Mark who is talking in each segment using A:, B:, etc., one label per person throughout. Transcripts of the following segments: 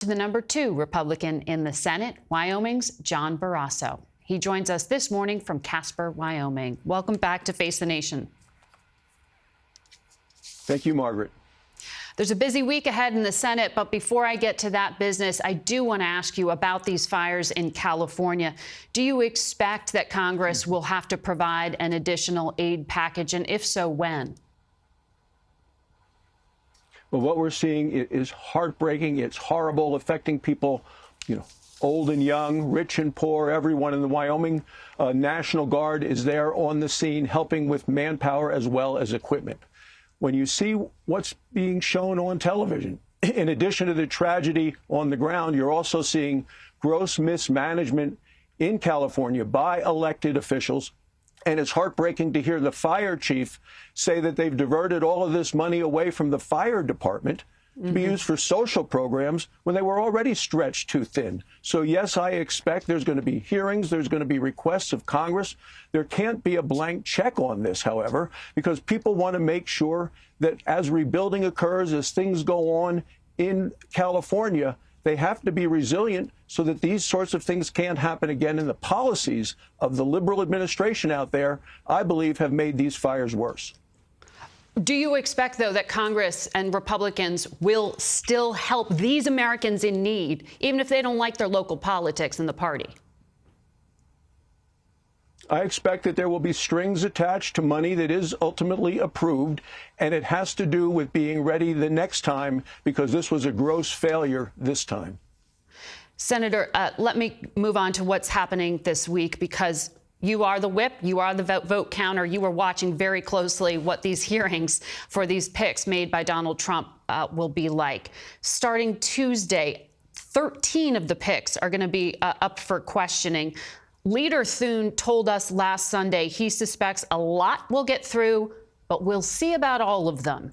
A: To the number 2 Republican in the Senate, Wyoming's John Barrasso. He joins us this morning from Casper, Wyoming. Welcome back to Face the Nation.
B: Thank you, Margaret.
A: There's a busy week ahead in the Senate, but before I get to that business, I do want to ask you about these fires in California. Do you expect that Congress will have to provide an additional aid package, and if so, when?
B: Well, what we're seeing is heartbreaking. It's horrible, affecting people, old and young, rich and poor, everyone in the Wyoming National Guard is there on the scene, helping with manpower as well as equipment. When you see what's being shown on television, in addition to the tragedy on the ground, you're also seeing gross mismanagement in California by elected officials. And it's heartbreaking to hear the fire chief say that they've diverted all of this money away from the fire department to be used for social programs when they were already stretched too thin. So, yes, I expect there's going to be hearings. There's going to be requests of Congress. There can't be a blank check on this, however, because people want to make sure that as rebuilding occurs, as things go on in California, they have to be resilient so that these sorts of things can't happen again. And the policies of the liberal administration out there, I believe, have made these fires worse.
A: Do you expect, though, that Congress and Republicans will still help these Americans in need, even if they don't like their local politics and the party?
B: I expect that there will be strings attached to money that is ultimately approved, and it has to do with being ready the next time, because this was a gross failure this time.
A: Senator, let me move on to what's happening this week, because you are the whip, you are the vote counter. You are watching very closely what these hearings for these picks made by Donald Trump will be like. Starting Tuesday, 13 of the picks are going to be up for questioning. Leader Thune told us last Sunday he suspects a lot will get through, but we'll see about all of them.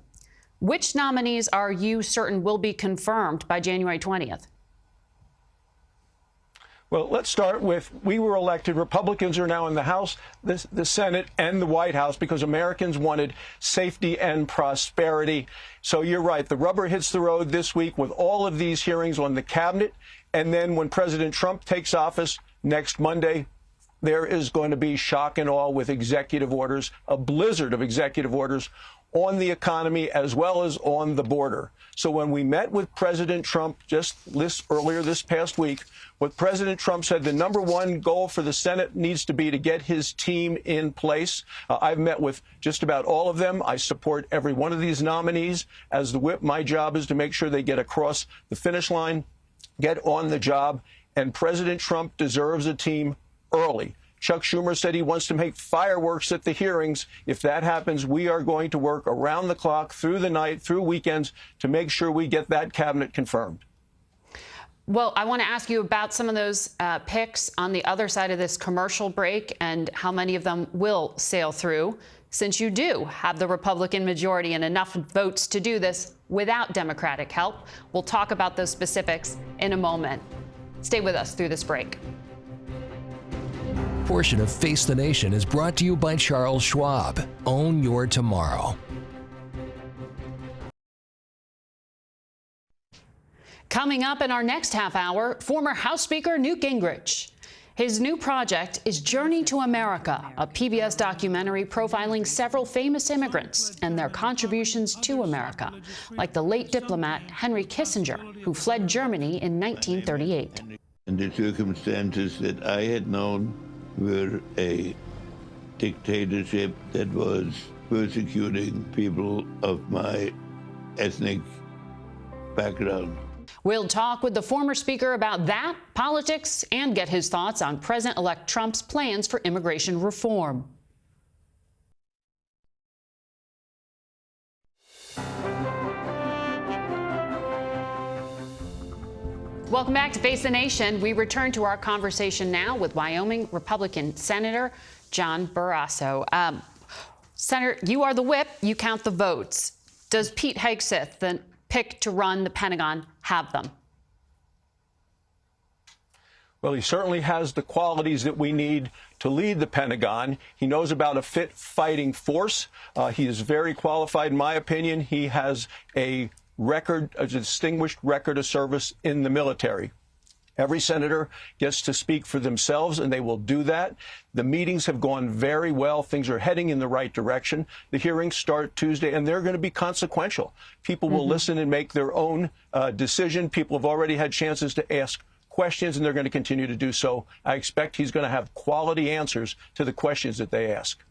A: Which nominees are you certain will be confirmed by January 20th?
B: Well, let's start with, we were elected. Republicans are now in the House, the Senate, and the White House because Americans wanted safety and prosperity. So you're right. The rubber hits the road this week with all of these hearings on the cabinet. And then when President Trump takes office next Monday, there is going to be shock and awe with executive orders, a blizzard of executive orders on the economy as well as on the border. So when we met with President Trump earlier this past week, what President Trump said the number one goal for the Senate needs to be to get his team in place. I've met with just about all of them. I support every one of these nominees. As the whip, my job is to make sure they get across the finish line, get on the job, and President Trump deserves a team early. Chuck Schumer said he wants to make fireworks at the hearings. If that happens, we are going to work around the clock, through the night, through weekends, to make sure we get that cabinet confirmed.
A: Well, I want to ask you about some of those picks on the other side of this commercial break and how many of them will sail through, since you do have the Republican majority and enough votes to do this without Democratic help. We'll talk about those specifics in a moment. Stay with us through this break.
C: Portion of Face the Nation is brought to you by Charles Schwab. Own your tomorrow.
A: Coming up in our next half hour, former House Speaker Newt Gingrich. His new project is Journey to America, a PBS documentary profiling several famous immigrants and their contributions to America, like the late diplomat Henry Kissinger, who fled Germany in 1938.
D: And the circumstances that I had known were a dictatorship that was persecuting people of my ethnic background.
A: We'll talk with the former speaker about that, politics, and get his thoughts on President-elect Trump's plans for immigration reform. Welcome back to Face the Nation. We return to our conversation now with Wyoming Republican Senator John Barrasso. Senator, you are the whip. You count the votes. Does Pete Hegseth, the pick to run the Pentagon, have them?
B: Well, he certainly has the qualities that we need to lead the Pentagon. He knows about a fit fighting force. He is very qualified, in my opinion. He has a a distinguished record of service in the military. Every senator gets to speak for themselves, and they will do that. The meetings have gone very well. Things are heading in the right direction. The hearings start Tuesday, and they're going to be consequential. People will listen and make their own decision. People have already had chances to ask questions, and they're going to continue to do so. I expect he's going to have quality answers to the questions that they ask.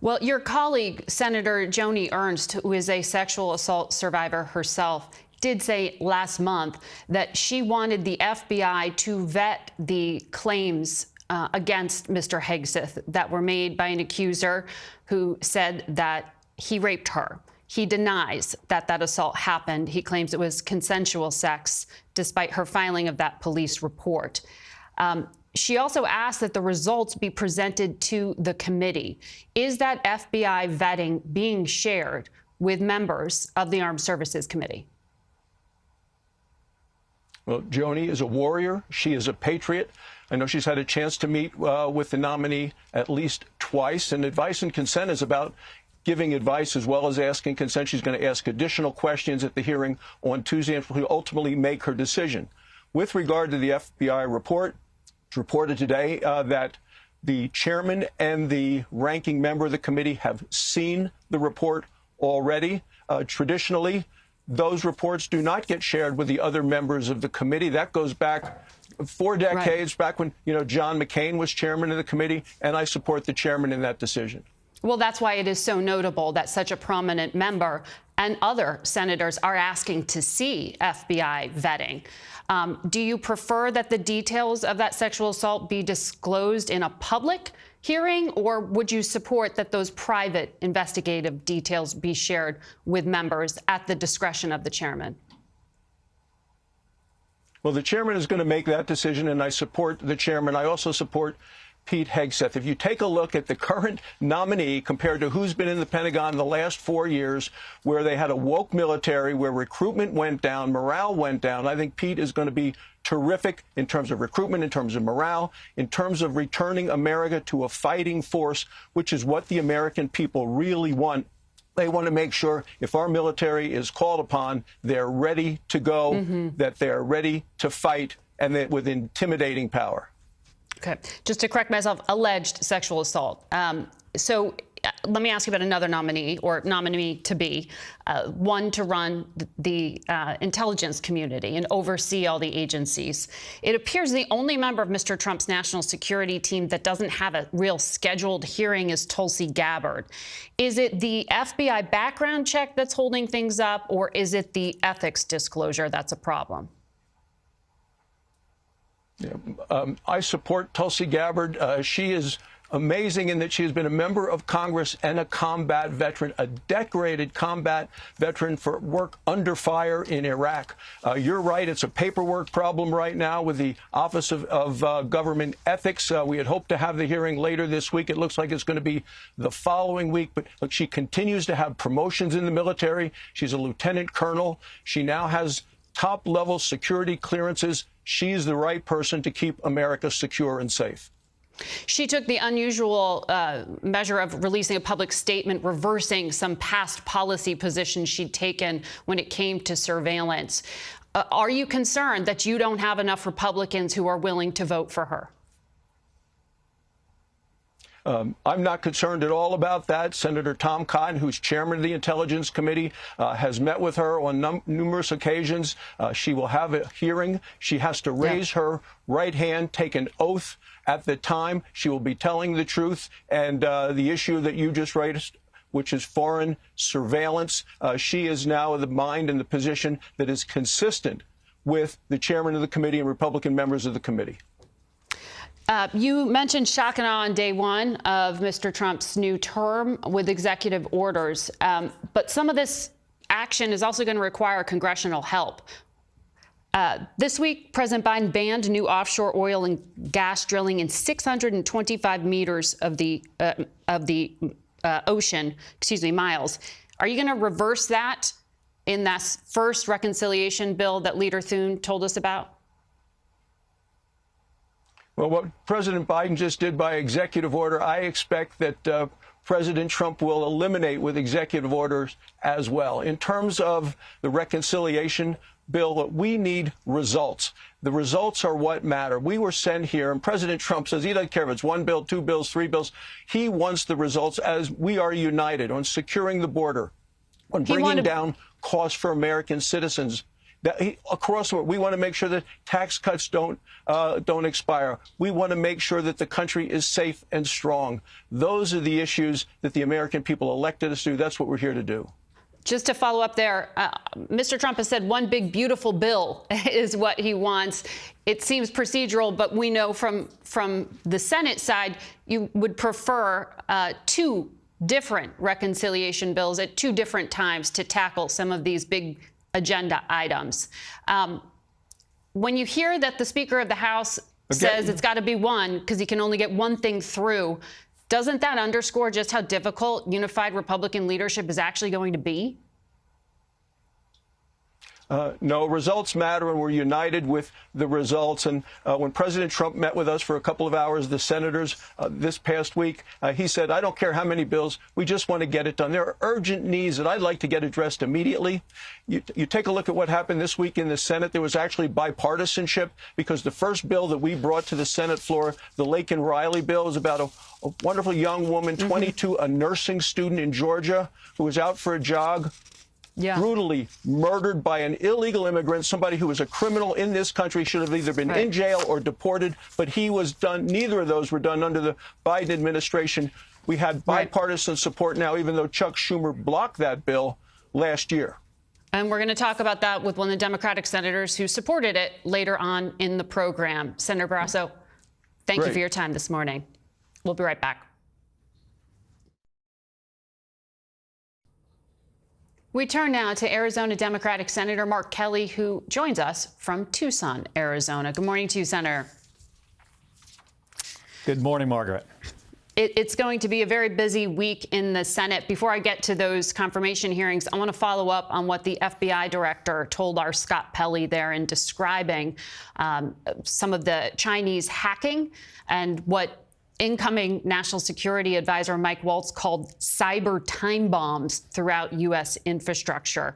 A: Well, your colleague, Senator Joni Ernst, who is a sexual assault survivor herself, did say last month that she wanted the FBI to vet the claims against Mr. Hegseth that were made by an accuser who said that he raped her. He denies that that assault happened. He claims it was consensual sex, despite her filing of that police report. She also asked that the results be presented to the committee. Is that FBI vetting being shared with members of the Armed Services Committee?
B: Well, Joni is a warrior. She is a patriot. I know she's had a chance to meet with the nominee at least twice. And advice and consent is about giving advice as well as asking consent. She's going to ask additional questions at the hearing on Tuesday and will ultimately make her decision. With regard to the FBI report, it's reported today that the chairman and the ranking member of the committee have seen the report already. Traditionally, those reports do not get shared with the other members of the committee. That goes back 4 decades, back when, John McCain was chairman of the committee, and I support the chairman in that decision.
A: Well, that's why it is so notable that such a prominent member and other senators are asking to see FBI vetting. Do you prefer that the details of that sexual assault be disclosed in a public hearing, or would you support that those private investigative details be shared with members at the discretion of the chairman?
B: Well, the chairman is going to make that decision, and I support the chairman. I also support Pete Hegseth. If you take a look at the current nominee compared to who's been in the Pentagon the last 4 years, where they had a woke military, where recruitment went down, morale went down, I think Pete is going to be terrific in terms of recruitment, in terms of morale, in terms of returning America to a fighting force, which is what the American people really want. They want to make sure if our military is called upon, they're ready to go, that they're ready to fight, and that with intimidating power.
A: Okay. Just to correct myself, alleged sexual assault. So let me ask you about another nominee or nominee to be, one to run the intelligence community and oversee all the agencies. It appears the only member of Mr. Trump's national security team that doesn't have a real scheduled hearing is Tulsi Gabbard. Is it the FBI background check that's holding things up, or is it the ethics disclosure that's a problem?
B: Yeah, I support Tulsi Gabbard. She is amazing in that she has been a member of Congress and a combat veteran, a decorated combat veteran for work under fire in Iraq. You're right. It's a paperwork problem right now with the Office of Government Ethics. We had hoped to have the hearing later this week. It looks like it's going to be the following week. But look, she continues to have promotions in the military. She's a lieutenant colonel. She now has top-level security clearances. She's the right person to keep America secure and safe.
A: She took the unusual measure of releasing a public statement reversing some past policy positions she'd taken when it came to surveillance. Are you concerned that you don't have enough Republicans who are willing to vote for her?
B: I'm not concerned at all about that. Senator Tom Cotton, who's chairman of the Intelligence Committee, has met with her on numerous occasions. She will have a hearing. She has to raise her right hand, take an oath at the time. She will be telling the truth. And the issue that you just raised, which is foreign surveillance, she is now the mind and the position that is consistent with the chairman of the committee and Republican members of the committee.
A: You mentioned shock and awe on day one of Mr. Trump's new term with executive orders. But some of this action is also going to require congressional help. This week, President Biden banned new offshore oil and gas drilling in 625 meters of the ocean, miles. Are you going to reverse that in that first reconciliation bill that Leader Thune told us about? Well,
B: what President Biden just did by executive order, I expect that President Trump will eliminate with executive orders as well. In terms of the reconciliation bill, we need results. The results are what matter. We were sent here, and President Trump says he doesn't care if it's 1 bill, 2 bills, 3 bills. He wants the results as we are united on securing the border, on bringing down costs for American citizens. Across the board, we want to make sure that tax cuts don't expire. We want to make sure that the country is safe and strong. Those are the issues that the American people elected us to do. That's what we're here to do.
A: Just to follow up there, Mr. Trump has said one big, beautiful bill is what he wants. It seems procedural, but we know from the Senate side, you would prefer 2 different reconciliation bills at 2 different times to tackle some of these big agenda items. When you hear that the Speaker of the House says it's got to be one because he can only get one thing through, doesn't that underscore just how difficult unified Republican leadership is actually going to be?
B: No, results matter, and we're united with the results. And when President Trump met with us for a couple of hours, the senators this past week, he said, I don't care how many bills, we just want to get it done. There are urgent needs that I'd like to get addressed immediately. You take a look at what happened this week in the Senate. There was actually bipartisanship because the first bill that we brought to the Senate floor, the Laken Riley bill, was about a wonderful young woman, 22, a nursing student in Georgia who was out for a jog. Yeah. Brutally murdered by an illegal immigrant, somebody who was a criminal in this country, should have either been in jail or deported, but he was done. Neither of those were done under the Biden administration. We had bipartisan support now, even though Chuck Schumer blocked that bill last year.
A: And we're going to talk about that with one of the Democratic senators who supported it later on in the program. Senator Barrasso, thank you for your time this morning. We'll be right back. We turn now to Arizona Democratic Senator Mark Kelly, who joins us from Tucson, Arizona. Good morning to you, Senator.
E: Good morning, Margaret.
A: It's going to be a very busy week in the Senate. Before I get to those confirmation hearings, I want to follow up on what the FBI director told our Scott Pelley there in describing some of the Chinese hacking and what incoming National Security Advisor Mike Waltz called cyber time bombs throughout U.S. infrastructure.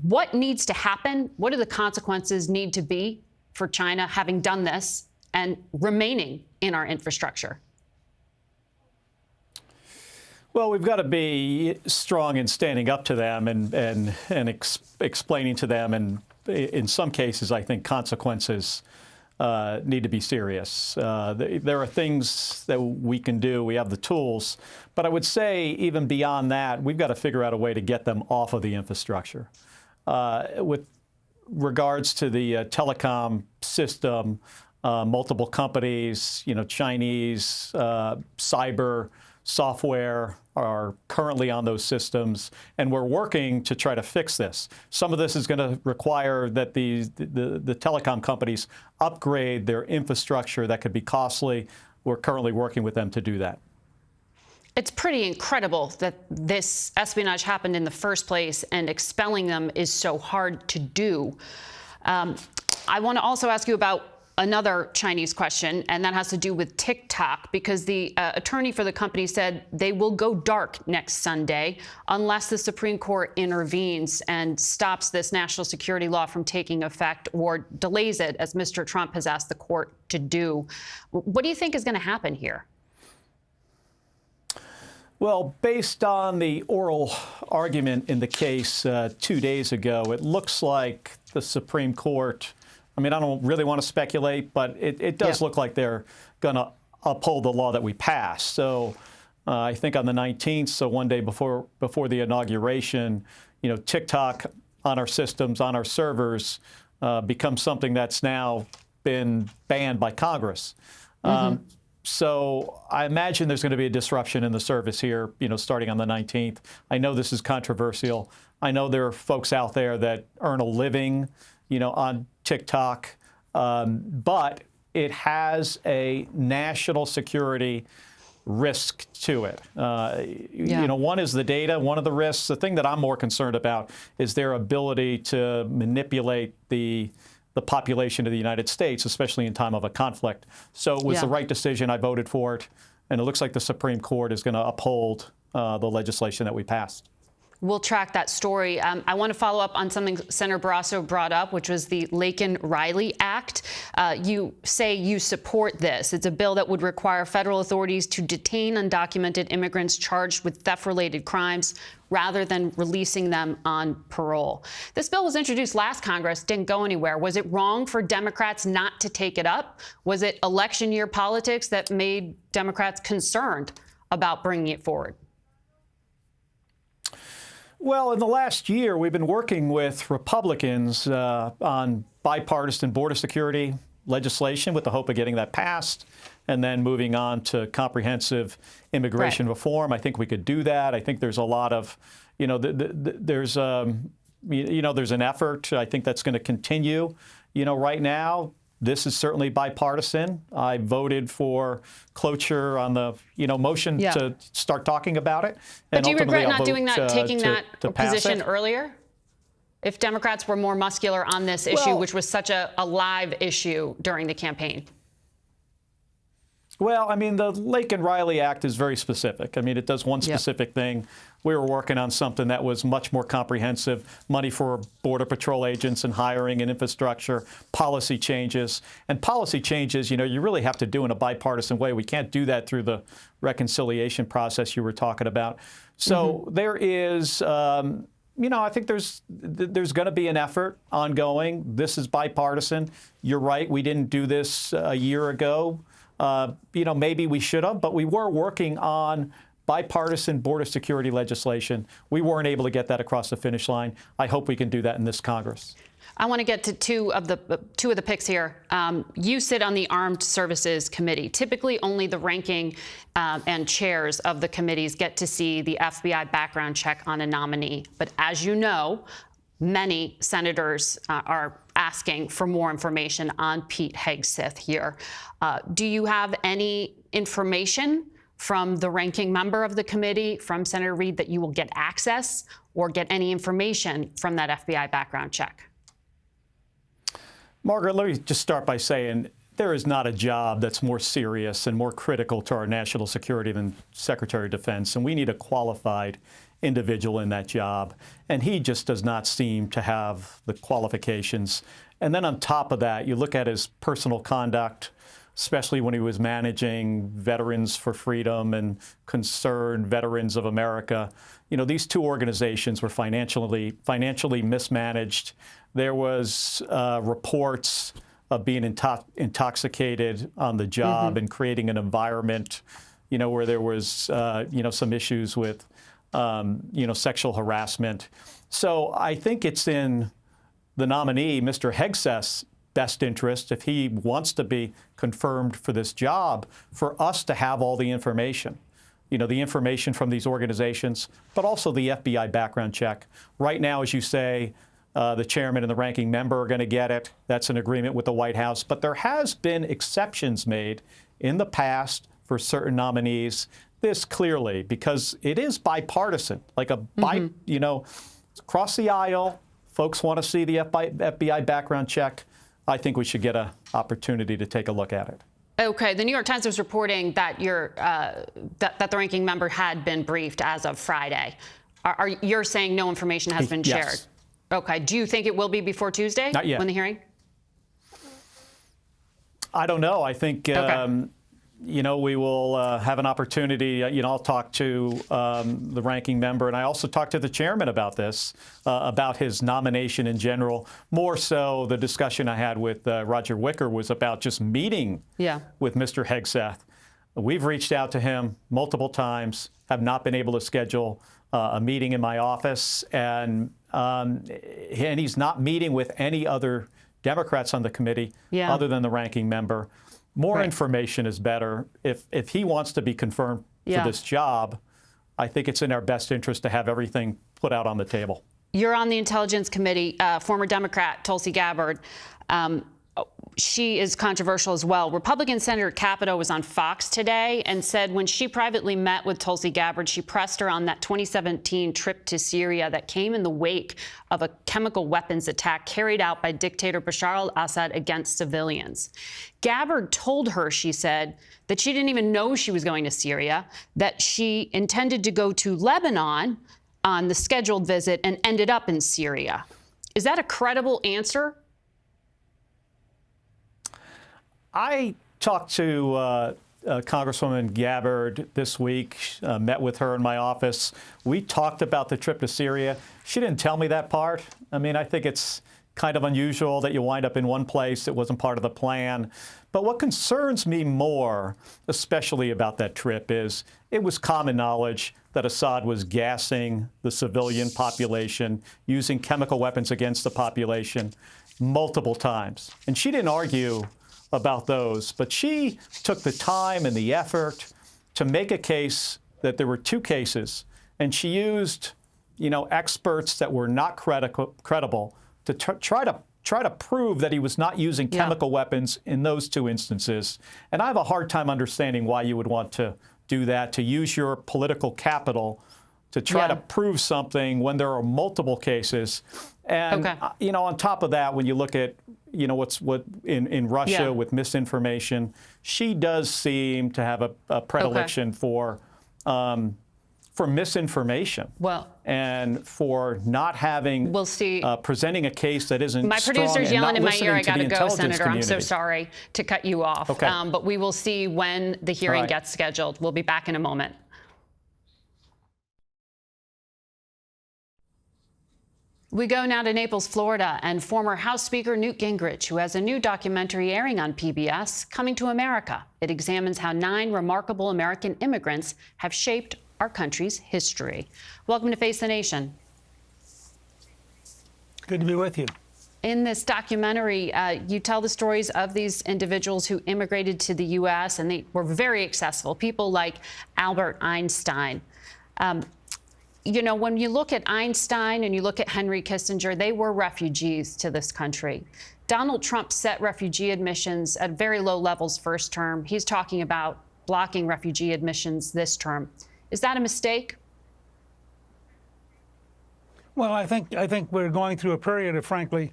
A: What needs to happen? What do the consequences need to be for China having done this and remaining in our infrastructure?
E: Well, we've got to be strong in standing up to them and explaining to them, and in some cases, I think consequences need to be serious. There are things that we can do. We have the tools. But I would say even beyond that, we've got to figure out a way to get them off of the infrastructure. With regards to the telecom system, multiple companies, Chinese cyber software are currently on those systems, and we're working to try to fix this. Some of this is going to require that the telecom companies upgrade their infrastructure. That could be costly. We're currently working with them to do that.
A: It's pretty incredible that this espionage happened in the first place, and expelling them is so hard to do. I want to also ask you about another Chinese question, and that has to do with TikTok, because the attorney for the company said they will go dark next Sunday unless the Supreme Court intervenes and stops this national security law from taking effect or delays it, as Mr. Trump has asked the court to do. What do you think is going to happen here?
E: Well, based on the oral argument in the case 2 days ago, it looks like the Supreme Court, I mean, I don't really want to speculate, but it does look like they're going to uphold the law that we passed. So I think on the 19th, so one day before the inauguration, TikTok on our systems, on our servers, becomes something that's now been banned by Congress. So I imagine there's going to be a disruption in the service here, starting on the 19th. I know this is controversial. I know there are folks out there that earn a living, on TikTok, but it has a national security risk to it. One is the data. One of the risks, the thing that I'm more concerned about, is their ability to manipulate the population of the United States, especially in time of a conflict. So it was the right decision. I voted for it. and it looks like the Supreme Court is going to uphold the legislation that we passed.
A: We'll track that story. I want to follow up on something Senator Barrasso brought up, which was the Laken-Riley Act. You say you support this. It's a bill that would require federal authorities to detain undocumented immigrants charged with theft-related crimes rather than releasing them on parole. This bill was introduced last Congress, didn't go anywhere. Was it wrong for Democrats not to take it up? Was it election year politics that made Democrats concerned about bringing it forward?
E: Well, in the last year, we've been working with Republicans on bipartisan border security legislation with the hope of getting that passed and then moving on to comprehensive immigration reform. I think we could do that. I think there's a lot of, there's an effort. I think that's going to continue. Right now, this is certainly bipartisan. I voted for cloture on the, motion to start talking about it.
A: But do you regret not doing that, taking that position earlier? If Democrats were more muscular on this issue, which was such a live issue during the campaign?
E: Well, I mean, the Laken-Riley Act is very specific. I mean, it does one specific thing. We were working on something that was much more comprehensive, money for Border Patrol agents and hiring and infrastructure, policy changes. And policy changes, you really have to do in a bipartisan way. We can't do that through the reconciliation process you were talking about. So there is, I think there's going to be an effort ongoing. This is bipartisan. You're right. We didn't do this a year ago. Maybe we should have, but we were working on bipartisan border security legislation. We weren't able to get that across the finish line. I hope we can do that in this Congress.
A: I want to get to two of the picks here. You sit on the Armed Services Committee. Typically, only the ranking and chairs of the committees get to see the FBI background check on a nominee. But as you know, many senators are asking for more information on Pete Hegseth here. Do you have any information from the ranking member of the committee, from Senator Reid, that you will get access or get any information from that FBI background check?
E: Margaret, let me just start by saying there is not a job that's more serious and more critical to our national security than Secretary of Defense, and we need a qualified individual in that job. And he just does not seem to have the qualifications. And then on top of that, you look at his personal conduct, especially when he was managing Veterans for Freedom and Concerned Veterans of America. These two organizations were financially mismanaged. There was reports of being intoxicated on the job and creating an environment, where there was, some issues with, sexual harassment. So I think it's in the nominee, Mr. Hegseth's best interest, if he wants to be confirmed for this job, for us to have all the information. The information from these organizations, but also the FBI background check. Right now, as you say, the chairman and the ranking member are going to get it. That's an agreement with the White House. But there has been exceptions made in the past for certain nominees. This clearly, because it is bipartisan, like across the aisle, folks want to see the FBI background check. I think we should get an opportunity to take a look at it.
A: Okay. The New York Times was reporting that that the ranking member had been briefed as of Friday. You're saying no information has been shared?
E: Yes.
A: Okay. Do you think it will be before Tuesday?
E: Not yet.
A: When the hearing?
E: I don't know. I think we will have an opportunity. I'll talk to the ranking member, and I also talked to the chairman about this, about his nomination in general. More so, the discussion I had with Roger Wicker was about just meeting with Mr. Hegseth. We've reached out to him multiple times, have not been able to schedule a meeting in my office, and he's not meeting with any other Democrats on the committee other than the ranking member. More information is better. If he wants to be confirmed for this job, I think it's in our best interest to have everything put out on the table.
A: You're on the Intelligence Committee. Former Democrat Tulsi Gabbard she is controversial as well. Republican Senator Capito was on Fox today and said when she privately met with Tulsi Gabbard, she pressed her on that 2017 trip to Syria that came in the wake of a chemical weapons attack carried out by dictator Bashar al-Assad against civilians. Gabbard told her, she said, that she didn't even know she was going to Syria, that she intended to go to Lebanon on the scheduled visit and ended up in Syria. Is that a credible answer?
E: I talked to Congresswoman Gabbard this week, met with her in my office. We talked about the trip to Syria. She didn't tell me that part. I mean, I think it's kind of unusual that you wind up in one place that wasn't part of the plan. But what concerns me more, especially about that trip, is it was common knowledge that Assad was gassing the civilian population, using chemical weapons against the population multiple times. And she didn't argue about those, but she took the time and the effort to make a case that there were two cases, and she used, experts that were not credible to try to prove that he was not using chemical weapons in those two instances. And I have a hard time understanding why you would want to do that, to use your political capital to try to prove something when there are multiple cases. And on top of that, when you look at what in Russia with misinformation, she does seem to have a predilection for misinformation. And for not having presenting a case that isn't
A: my
E: strong.
A: Producer's yelling in my ear. I got to go, Senator.
E: Community.
A: I'm so sorry to cut you off. But we will see when the hearing gets scheduled. We'll be back in a moment. We go now to Naples, Florida, and former House Speaker Newt Gingrich, who has a new documentary airing on PBS, Coming to America. It examines how 9 remarkable American immigrants have shaped our country's history. Welcome to Face the Nation.
F: Good to be with you.
A: In this documentary, you tell the stories of these individuals who immigrated to the U.S., and they were very accessible, people like Albert Einstein. When you look at Einstein and you look at Henry Kissinger, they were refugees to this country. Donald Trump set refugee admissions at very low levels first term. He's talking about blocking refugee admissions this term. Is that a mistake?
F: Well, I think we're going through a period of, frankly,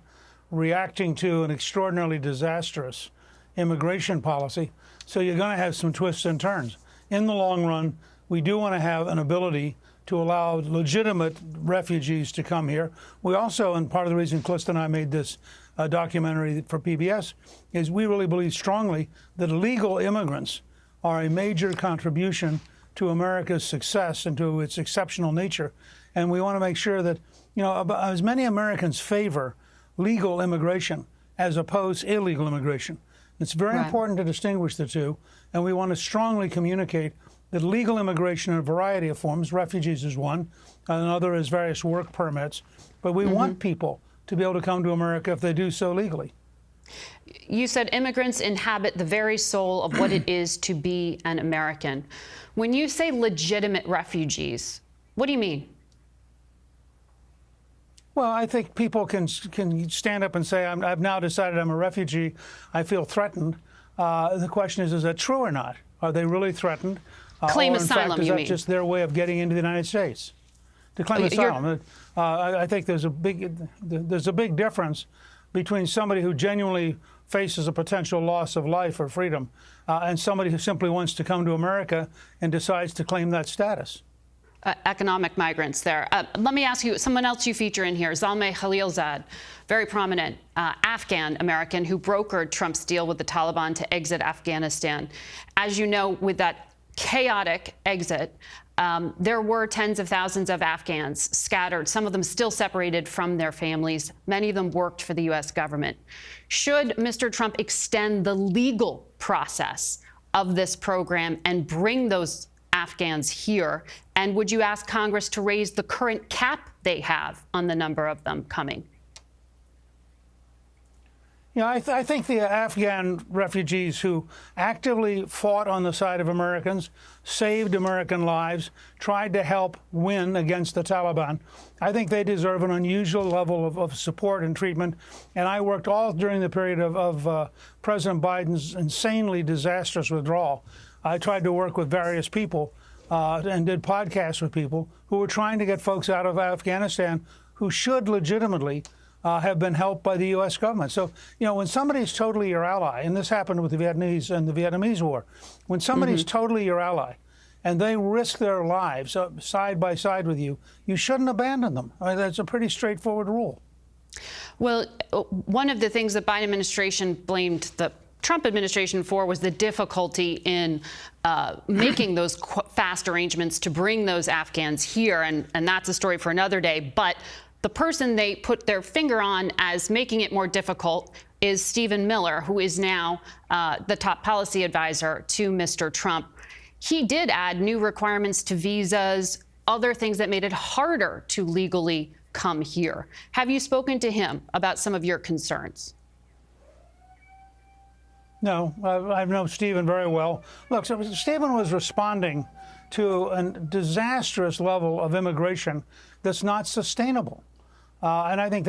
F: reacting to an extraordinarily disastrous immigration policy. So you're going to have some twists and turns. In the long run, we do want to have an ability to allow legitimate refugees to come here. We also, and part of the reason Calista and I made this documentary for PBS, is we really believe strongly that illegal immigrants are a major contribution to America's success and to its exceptional nature. And we want to make sure that, as many Americans favor legal immigration as opposed to illegal immigration. It's very important to distinguish the two, and we want to strongly communicate that legal immigration in a variety of forms, refugees is one, another is various work permits, but we want people to be able to come to America if they do so legally.
A: You said immigrants inhabit the very soul of what it is to be an American. When you say legitimate refugees, what do you mean?
F: Well, I think people can stand up and say, I've now decided I'm a refugee, I feel threatened. The question is that true or not? Are they really threatened?
A: Claim
F: or in
A: asylum,
F: fact, is
A: you
F: that
A: mean?
F: just their way of getting into the United States? To claim asylum. I think there's a big difference between somebody who genuinely faces a potential loss of life or freedom and somebody who simply wants to come to America and decides to claim that status.
A: Economic migrants there. Let me ask you, someone else you feature in here, Zalmay Khalilzad, very prominent Afghan American who brokered Trump's deal with the Taliban to exit Afghanistan. As you know, with that chaotic exit, there were tens of thousands of Afghans scattered, some of them still separated from their families. Many of them worked for the U.S. government. Should Mr. Trump extend the legal process of this program and bring those Afghans here? And would you ask Congress to raise the current cap they have on the number of them coming?
F: You know, I think the Afghan refugees who actively fought on the side of Americans, saved American lives, tried to help win against the Taliban, I think they deserve an unusual level of support and treatment. And I worked all during the period of President Biden's insanely disastrous withdrawal. I tried to work with various people and did podcasts with people who were trying to get folks out of Afghanistan who should legitimately have been helped by the U.S. government. So, you know, when somebody's totally your ally, and this happened with the Vietnamese and the Vietnamese War, when somebody's totally your ally and they risk their lives side by side with you, you shouldn't abandon them. I mean, that's a pretty straightforward rule.
A: Well, one of the things the Biden administration blamed the Trump administration for was the difficulty in making those fast arrangements to bring those Afghans here. And that's a story for another day. But the person they put their finger on as making it more difficult is Stephen Miller, who is now the top policy advisor to Mr. Trump. He did add new requirements to visas, other things that made it harder to legally come here. Have you spoken to him about some of your concerns?
F: No, I know Stephen very well. Look, so Stephen was responding to a disastrous level of immigration that's not sustainable. And I think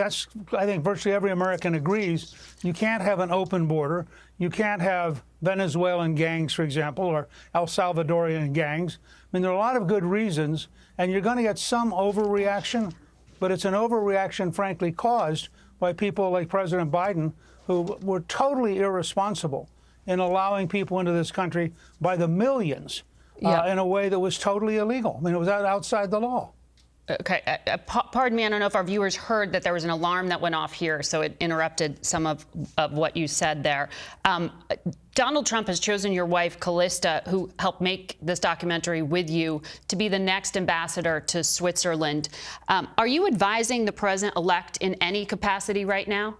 F: virtually every American agrees you can't have an open border. You can't have Venezuelan gangs, for example, or El Salvadorian gangs. I mean, there are a lot of good reasons, and you're going to get some overreaction, but it's an overreaction, frankly, caused by people like President Biden, who were totally irresponsible in allowing people into this country by the millions in a way that was totally illegal. I mean, it was outside the law.
A: Okay, pardon me, I don't know if our viewers heard that there was an alarm that went off here, so it interrupted some of what you said there. Donald Trump has chosen your wife, Callista, who helped make this documentary with you, to be the next ambassador to Switzerland. Are you advising the president-elect in any capacity right now?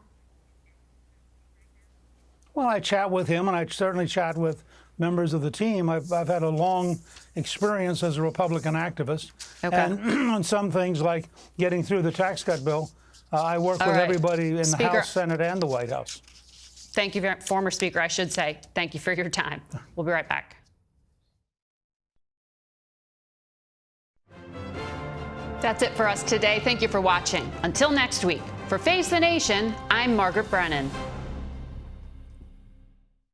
F: Well, I chat with him, and I certainly chat with members of the team. I've had a long experience as a Republican activist.
A: Okay.
F: And on some things like getting through the tax cut bill, I work with everybody in the House, Senate, and the White House.
A: Thank you, former Speaker, I should say. Thank you for your time. We'll be right back. That's it for us today. Thank you for watching. Until next week, for Face the Nation, I'm Margaret Brennan.